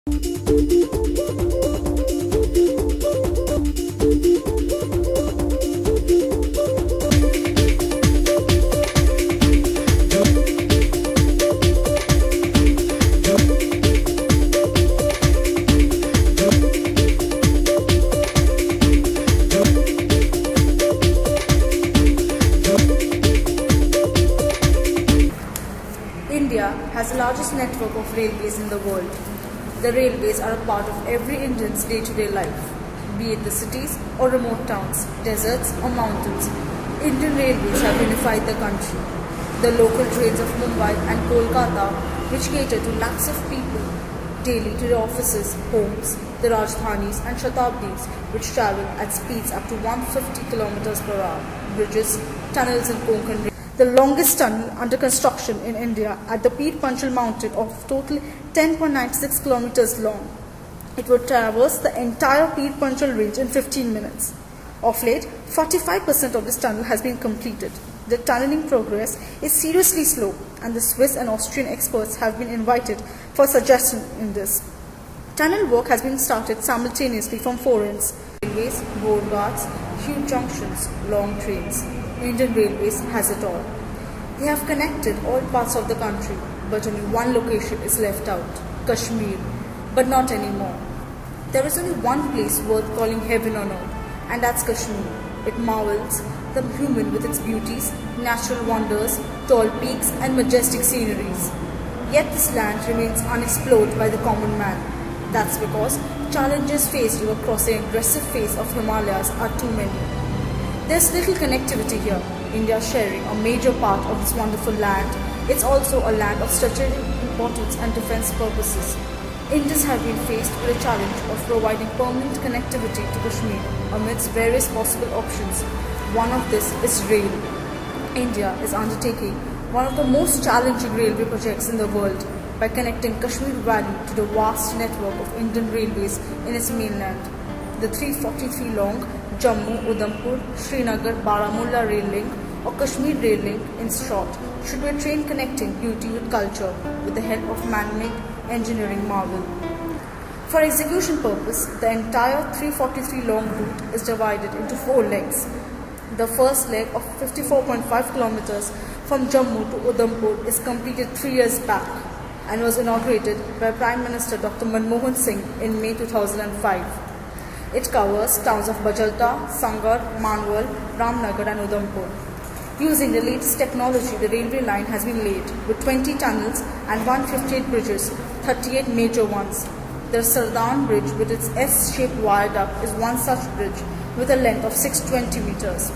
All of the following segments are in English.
India has the largest network of railways in the world. The railways are a part of every Indian's day-to-day life, be it the cities or remote towns, deserts or mountains. Indian railways have unified the country. The local trains of Mumbai and Kolkata, which cater to lakhs of people daily to their offices, homes, the Rajdhanis and Shatabdis, which travel at speeds up to 150 kilometers per hour, bridges, tunnels in Konkan. The longest tunnel under construction in India at the Peer Panchal mountain of total 10.96 kilometers long. It would traverse the entire Peer Panchal range in 15 minutes. Of late, 45% of this tunnel has been completed. The tunneling progress is seriously slow, and the Swiss and Austrian experts have been invited for suggestion in this. Tunnel work has been started simultaneously from four ends: railways, road guards, huge junctions, long trains. Indian Railways has it all. They have connected all parts of the country, but only one location is left out: Kashmir. But not anymore. There is only one place worth calling heaven on earth, and that's Kashmir. It marvels the human with its beauties, natural wonders, tall peaks and majestic sceneries. Yet this land remains unexplored by the common man. That's because challenges faced over crossing the aggressive face of Himalayas are too many. There's little connectivity here. India sharing a major part of this wonderful land. It's also a land of strategic importance and defense purposes. Indians have been faced with the challenge of providing permanent connectivity to Kashmir amidst various possible options. One of this is rail. India is undertaking one of the most challenging railway projects in the world by connecting Kashmir Valley to the vast network of Indian railways in its mainland. The 343 long Jammu, Udhampur, Srinagar, Baramulla rail link, or Kashmir rail link in short, should be a train connecting beauty with culture with the help of man-made engineering marvel. For execution purpose, the entire 343 long route is divided into four legs. The first leg of 54.5 kilometers from Jammu to Udhampur is completed 3 years back and was inaugurated by Prime Minister Dr. Manmohan Singh in May 2005. It covers towns of Bajalta, Sangar, Manwal, Ramnagar and Udhampur. Using the latest technology, the railway line has been laid with 20 tunnels and 158 bridges, 38 major ones. The Sardan Bridge with its S-shaped viaduct is one such bridge with a length of 620 meters.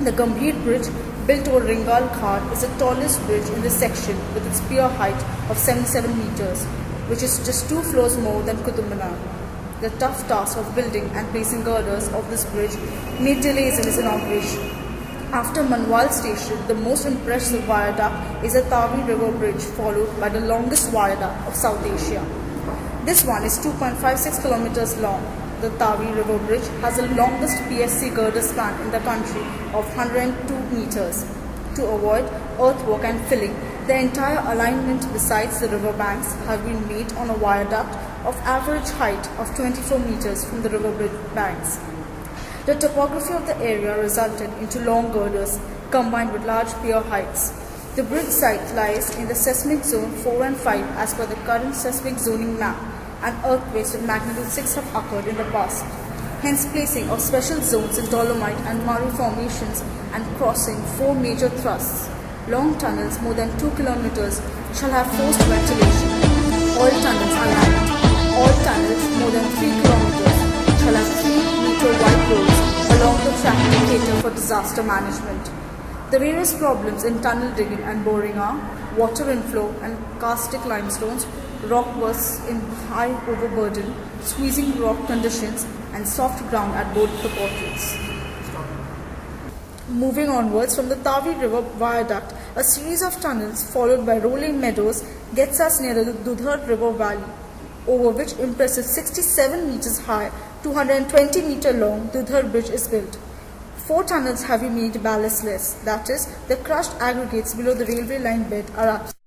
The Gambhir Bridge, built over Ringal Ghat, is the tallest bridge in this section with its pier height of 77 meters, which is just 2 floors more than Qutub Minar. The tough task of building and placing girders of this bridge made delays in its inauguration. After Manwal station, the most impressive viaduct is the Tavi River Bridge, followed by the longest viaduct of South Asia. This one is 2.56 kilometers long. The Tavi River Bridge has the longest PSC girder span in the country of 102 meters. To avoid earthwork and filling, the entire alignment besides the river banks have been made on a viaduct of average height of 24 meters from the river banks. The topography of the area resulted into long girders combined with large pier heights. The bridge site lies in the seismic zone 4 and 5 as per the current seismic zoning map, and earthquakes with magnitude 6 have occurred in the past. Hence placing of special zones in dolomite and marl formations and crossing 4 major thrusts. Long tunnels more than 2 kilometers shall have forced ventilation. All tunnels are lined. All tunnels more than 3 kilometers shall have 3-meter wide roads along the track to cater for disaster management. The various problems in tunnel digging and boring are water inflow and karstic limestones, rock bursts in high overburden, squeezing rock conditions, and soft ground at both the portals. Moving onwards from the Tavi River Viaduct, a series of tunnels followed by rolling meadows gets us near the Dudhar River Valley, over which impressive 67 meters high, 220 meter long Dudhar Bridge is built. 4 tunnels have been made ballastless, that is, the crushed aggregates below the railway line bed are absent.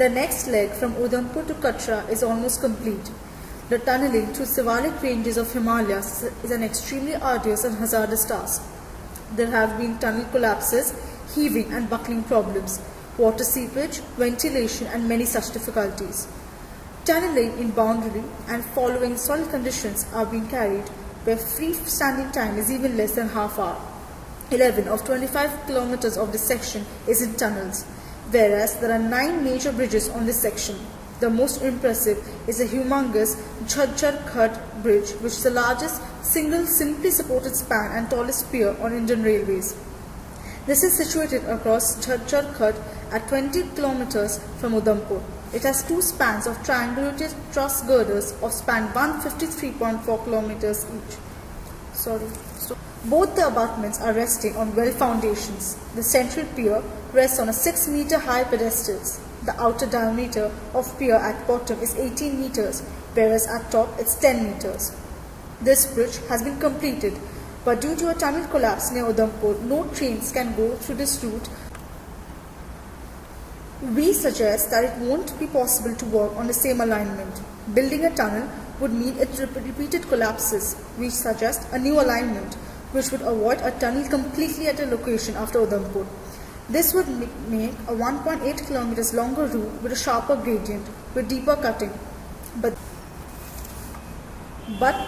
The next leg from Udhampur to Katra is almost complete. The tunnelling through Shivalik ranges of Himalayas is an extremely arduous and hazardous task. There have been tunnel collapses, heaving and buckling problems, water seepage, ventilation and many such difficulties. Tunnelling in boundary and following soil conditions are being carried where free-standing time is even less than half hour. 11 of 25 kilometers of this section is in tunnels, whereas there are 9 major bridges on this section. The most impressive is the humongous Jhajjar Khat Bridge, which is the largest single simply supported span and tallest pier on Indian Railways. This is situated across Jhajjar Khat at 20 kilometers from Udhampur. It has 2 spans of triangulated truss girders of span 153.4 kilometers each. Both the abutments are resting on well foundations. The central pier rests on a 6-meter high pedestals. The outer diameter of pier at bottom is 18 meters, whereas at top it's 10 meters. This bridge has been completed, but due to a tunnel collapse near Udhampur, no trains can go through this route. We suggest that it won't be possible to work on the same alignment. Building a tunnel would mean its repeated collapses. We suggest a new alignment, which would avoid a tunnel completely at a location after Udhampur. This would make a 1.8 kilometers longer route with a sharper gradient, with deeper cutting. But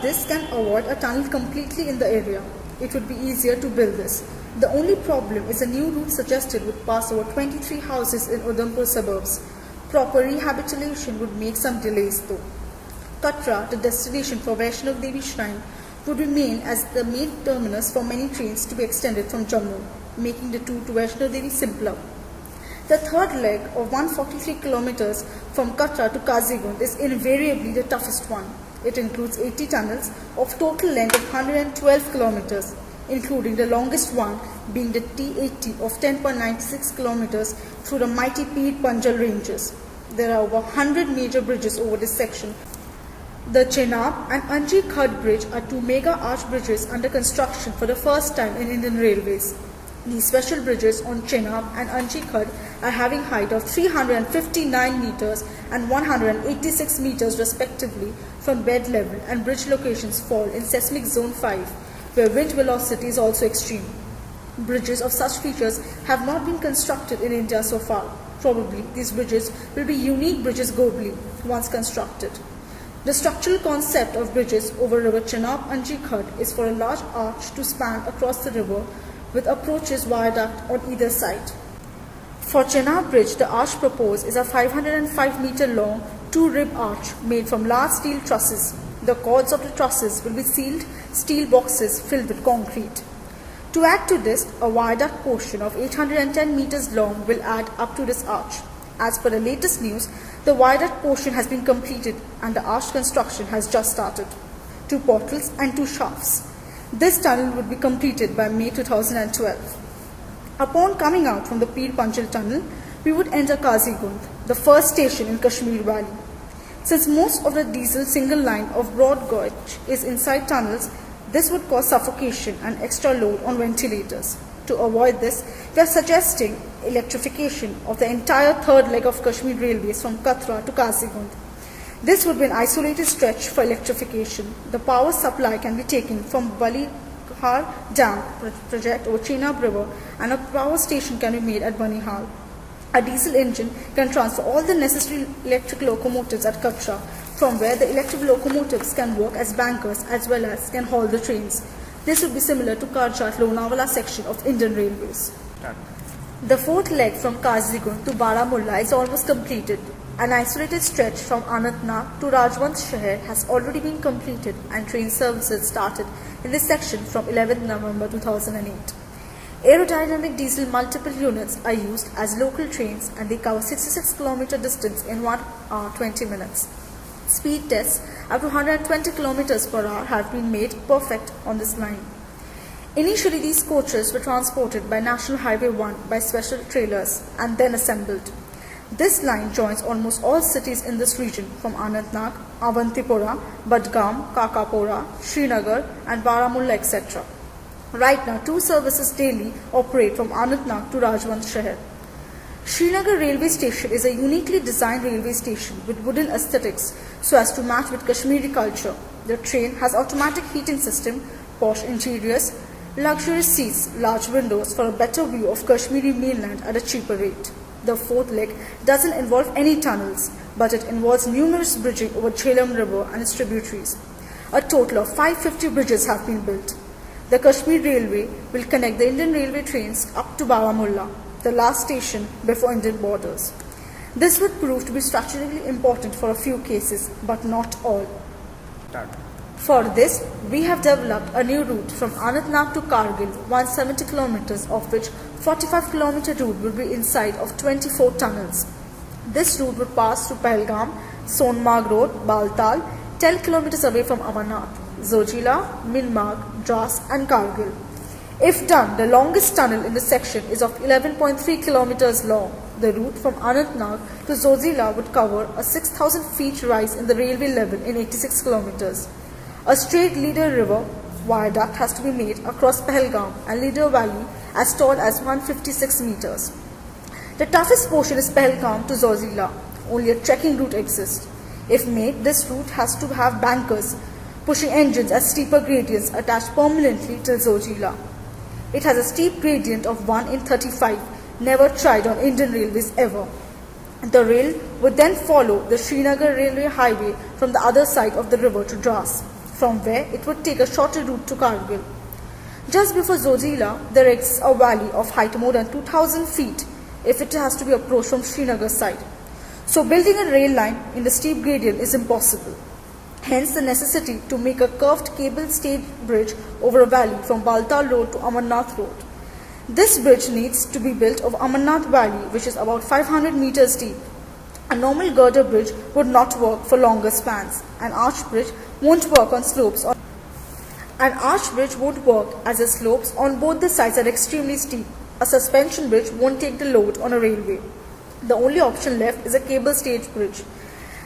this can avoid a tunnel completely in the area. It would be easier to build this. The only problem is a new route suggested would pass over 23 houses in Udhampur suburbs. Proper rehabilitation would make some delays though. Katra, the destination for Vaishnav Devi Shrine, would remain as the main terminus for many trains to be extended from Jammu, making the tour to Vaishnav Devi simpler. The third leg of 143 kilometers from Katra to Kazigund is invariably the toughest one. It includes 80 tunnels of total length of 112 kilometers, including the longest one being the T80 of 10.96 kilometers through the mighty Peer Panjal ranges. There are over 100 major bridges over this section. The Chenab and Anji Khat Bridge are 2 mega arch bridges under construction for the first time in Indian Railways. These special bridges on Chenab and Anji Khat are having height of 359 meters and 186 meters respectively from bed level, and bridge locations fall in seismic zone 5, where wind velocity is also extreme. Bridges of such features have not been constructed in India so far. Probably these bridges will be unique bridges globally once constructed. The structural concept of bridges over River Chenab Anji Khat is for a large arch to span across the river with approaches viaduct on either side. For Chenab Bridge, the arch proposed is a 505-meter long 2-rib arch made from large steel trusses. The cords of the trusses will be sealed steel boxes filled with concrete. To add to this, a viaduct portion of 810 meters long will add up to this arch. As per the latest news, the viaduct portion has been completed and the arch construction has just started. 2 portals and 2 shafts. This tunnel would be completed by May 2012. Upon coming out from the Peer Panjal tunnel, we would enter Kazigund, the first station in Kashmir Valley. Since most of the diesel single line of broad gauge is inside tunnels, this would cause suffocation and extra load on ventilators. To avoid this, we are suggesting electrification of the entire third leg of Kashmir Railways from Katra to Kazigund. This would be an isolated stretch for electrification. The power supply can be taken from Balihar Dam project over Chenab River, and a power station can be made at Banihal. A diesel engine can transfer all the necessary electric locomotives at Katra, from where the electric locomotives can work as bankers as well as can haul the trains. This would be similar to Karjat-Lonavala section of Indian Railways. The fourth leg from Kazigund to Baramulla is almost completed. An isolated stretch from Anantnag to Rajwant Shahar has already been completed and train services started in this section from 11 November 2008. Aerodynamic diesel multiple units are used as local trains and they cover 66 km distance in 1 hour 20 minutes. Speed tests up to 120 km per hour have been made perfect on this line. Initially, these coaches were transported by National Highway 1 by special trailers and then assembled. This line joins almost all cities in this region from Anantnag, Avantipura, Budgam, Kakapura, Srinagar and Baramulla etc. Right now, 2 services daily operate from Anantnag to Rajwant Shahar. Srinagar railway station is a uniquely designed railway station with wooden aesthetics so as to match with Kashmiri culture. The train has automatic heating system, posh interiors, luxurious seats, large windows for a better view of Kashmiri mainland at a cheaper rate. The fourth leg doesn't involve any tunnels, but it involves numerous bridging over Jhelum River and its tributaries. A total of 550 bridges have been built. The Kashmir Railway will connect the Indian Railway trains up to Baramulla, the last station before Indian borders. This would prove to be strategically important for a few cases, but not all. For this, we have developed a new route from Anantnag to Kargil, 170 kilometers, of which 45 kilometer route will be inside of 24 tunnels. This route would pass through Pahalgam, Sonmarg Road, Baltal, 10 kilometers away from Amarnath, Zojila, Minmarg, Dras and Kargil. If done, the longest tunnel in the section is of 11.3 kilometers long. The route from Anantnag to Zojila would cover a 6,000 feet rise in the railway level in 86 kilometers. A straight Leader River viaduct has to be made across Pahalgam and Leader Valley as tall as 156 meters. The toughest portion is Pahalgam to Zojila. Only a trekking route exists. If made, this route has to have bankers pushing engines at steeper gradients attached permanently till Zojila. It has a steep gradient of 1 in 35, never tried on Indian railways ever. The rail would then follow the Srinagar railway highway from the other side of the river to Dras, from where it would take a shorter route to Kargil. Just before Zojila, there exists a valley of height more than 2,000 feet if it has to be approached from Srinagar side. So building a rail line in the steep gradient is impossible. Hence the necessity to make a curved cable-stayed bridge over a valley from Baltal Road to Amarnath Road. This bridge needs to be built over Amarnath Valley, which is about 500 meters deep. A normal girder bridge would not work for longer spans. An arch bridge won't work on slopes. An arch bridge won't work as the slopes on both the sides are extremely steep. A suspension bridge won't take the load on a railway. The only option left is a cable-stayed bridge.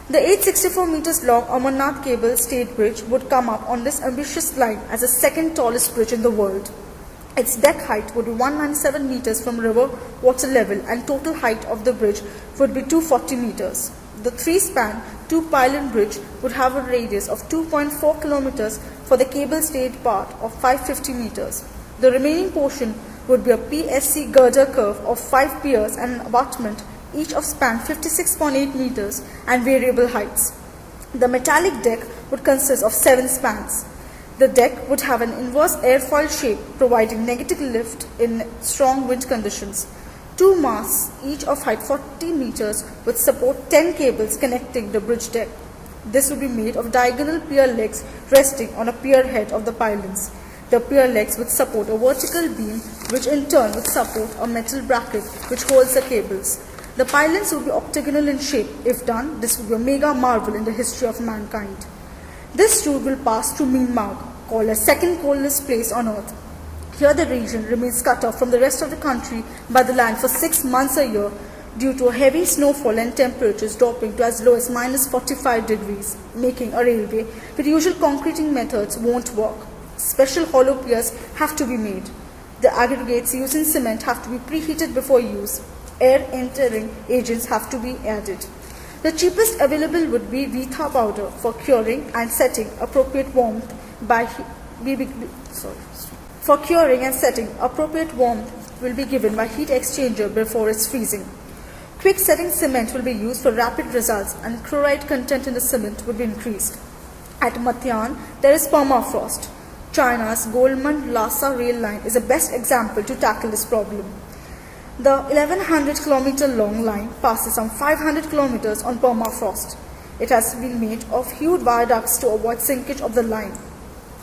The 864 meters long Amarnath cable-stayed bridge would come up on this ambitious line as the second tallest bridge in the world. Its deck height would be 197 meters from river water level and total height of the bridge would be 240 meters. The 3-span, 2-pylon bridge would have a radius of 2.4 kilometers for the cable-stayed part of 550 meters. The remaining portion would be a PSC girder curve of 5 piers and an abutment, each of span 56.8 meters and variable heights. The metallic deck would consist of 7 spans. The deck would have an inverse airfoil shape, providing negative lift in strong wind conditions. 2 masts, each of height 40 meters, would support 10 cables connecting the bridge deck. This would be made of diagonal pier legs resting on a pier head of the pylons. The pier legs would support a vertical beam, which in turn would support a metal bracket which holds the cables. The pylons would be octagonal in shape. If done, this would be a mega marvel in the history of mankind. This route will pass through Minmarg, called a second coldest place on earth. Here the region remains cut off from the rest of the country by the land for 6 months a year due to heavy snowfall and temperatures dropping to as low as minus 45 degrees, making a railway with usual concreting methods won't work. Special hollow piers have to be made. The aggregates used in cement have to be preheated before use. Air entering agents have to be added. The cheapest available would be Vitha powder for curing and setting appropriate warmth will be given by heat exchanger before its freezing. Quick setting cement will be used for rapid results and chloride content in the cement would be increased. At Matyan, there is permafrost. China's Goldmund-Lhasa rail line is the best example to tackle this problem. The 1100 kilometer long line passes some 500 kilometers on permafrost. It has been made of huge viaducts to avoid sinkage of the line.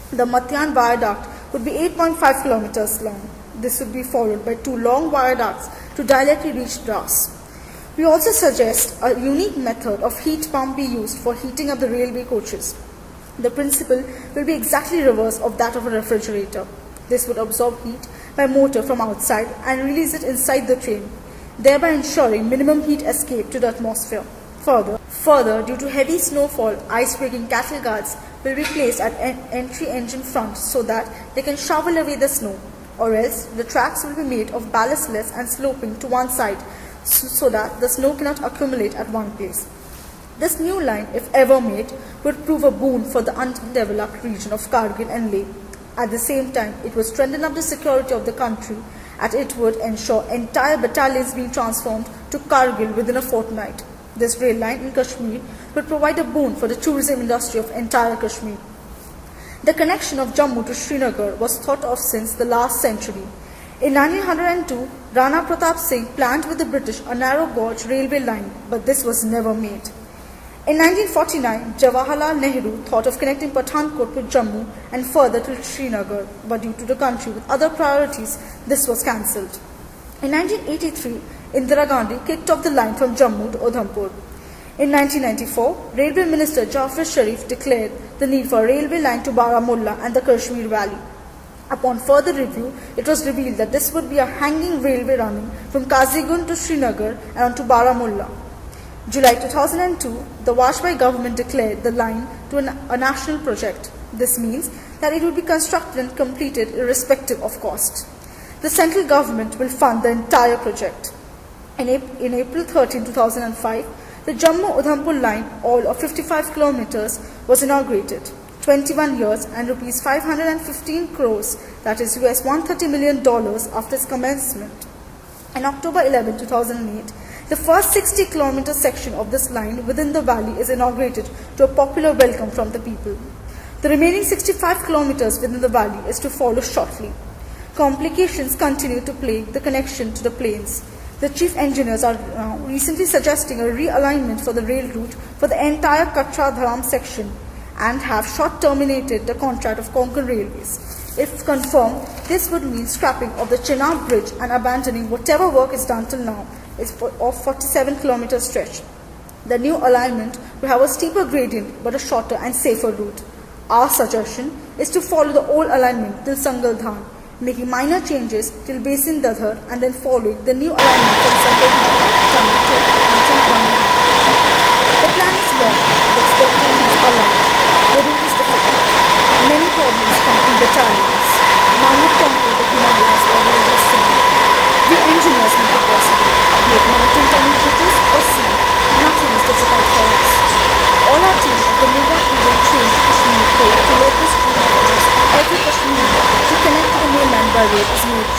The Matyan viaduct would be 8.5 kilometers long. This would be followed by 2 long viaducts to directly reach Dras. We also suggest a unique method of heat pump be used for heating up the railway coaches. The principle will be exactly reverse of that of a refrigerator. This would absorb heat by motor from outside and release it inside the train, thereby ensuring minimum heat escape to the atmosphere. Further, due to heavy snowfall, ice-breaking cattle guards will be placed at entry engine front so that they can shovel away the snow, or else the tracks will be made of ballastless and sloping to one side so that the snow cannot accumulate at one place. This new line, if ever made, would prove a boon for the undeveloped region of Kargil and Leh. At the same time, it would strengthen up the security of the country, and it would ensure entire battalions being transformed to Kargil within a fortnight. This rail line in Kashmir would provide a boon for the tourism industry of entire Kashmir. The connection of Jammu to Srinagar was thought of since the last century. In 1902, Rana Pratap Singh planned with the British a narrow gauge railway line, but this was never made. In 1949, Jawaharlal Nehru thought of connecting Pathankot with Jammu and further to Srinagar, but due to the country with other priorities, this was cancelled. In 1983, Indira Gandhi kicked off the line from Jammu to Udhampur. In 1994, Railway Minister Jafar Sharif declared the need for a railway line to Baramulla and the Kashmir Valley. Upon further review, it was revealed that this would be a hanging railway running from Kazigund to Srinagar and on to Baramulla. July 2002, the Vajpayee government declared the line to a national project. This means that it will be constructed and completed irrespective of cost. The central government will fund the entire project. In April 13, 2005, the Jammu-Udhampur line, all of 55 kilometers, was inaugurated. 21 years and rupees 515 crores, that is US $130 million after its commencement. On October 11, 2008, the first 60-kilometer section of this line within the valley is inaugurated to a popular welcome from the people. The remaining 65 kilometers within the valley is to follow shortly. Complications continue to plague the connection to the plains. The chief engineers are now recently suggesting a realignment for the rail route for the entire Katra Dharam section and have short-terminated the contract of Konkan Railways. If confirmed, this would mean scrapping of the Chenab Bridge and abandoning whatever work is done till now of 47-kilometer stretch. The new alignment will have a steeper gradient but a shorter and safer route. Our suggestion is to follow the old alignment till Sangal Dhan, making minor changes till Basin Dadhar and then following the new alignment from Sangal Dhan to Kanchanjunga. The plan is long, the expectations are large. The route is difficult. Many problems come in battalions. None would conquer the Himalayas or the destiny. We engineers make it possible, be it mountain tunnel bridges or sea. Nothing is difficult for us. All our team of the Mega Freedom trained Kashmir Code to local school members every Kashmir to connect to the mainland by road is made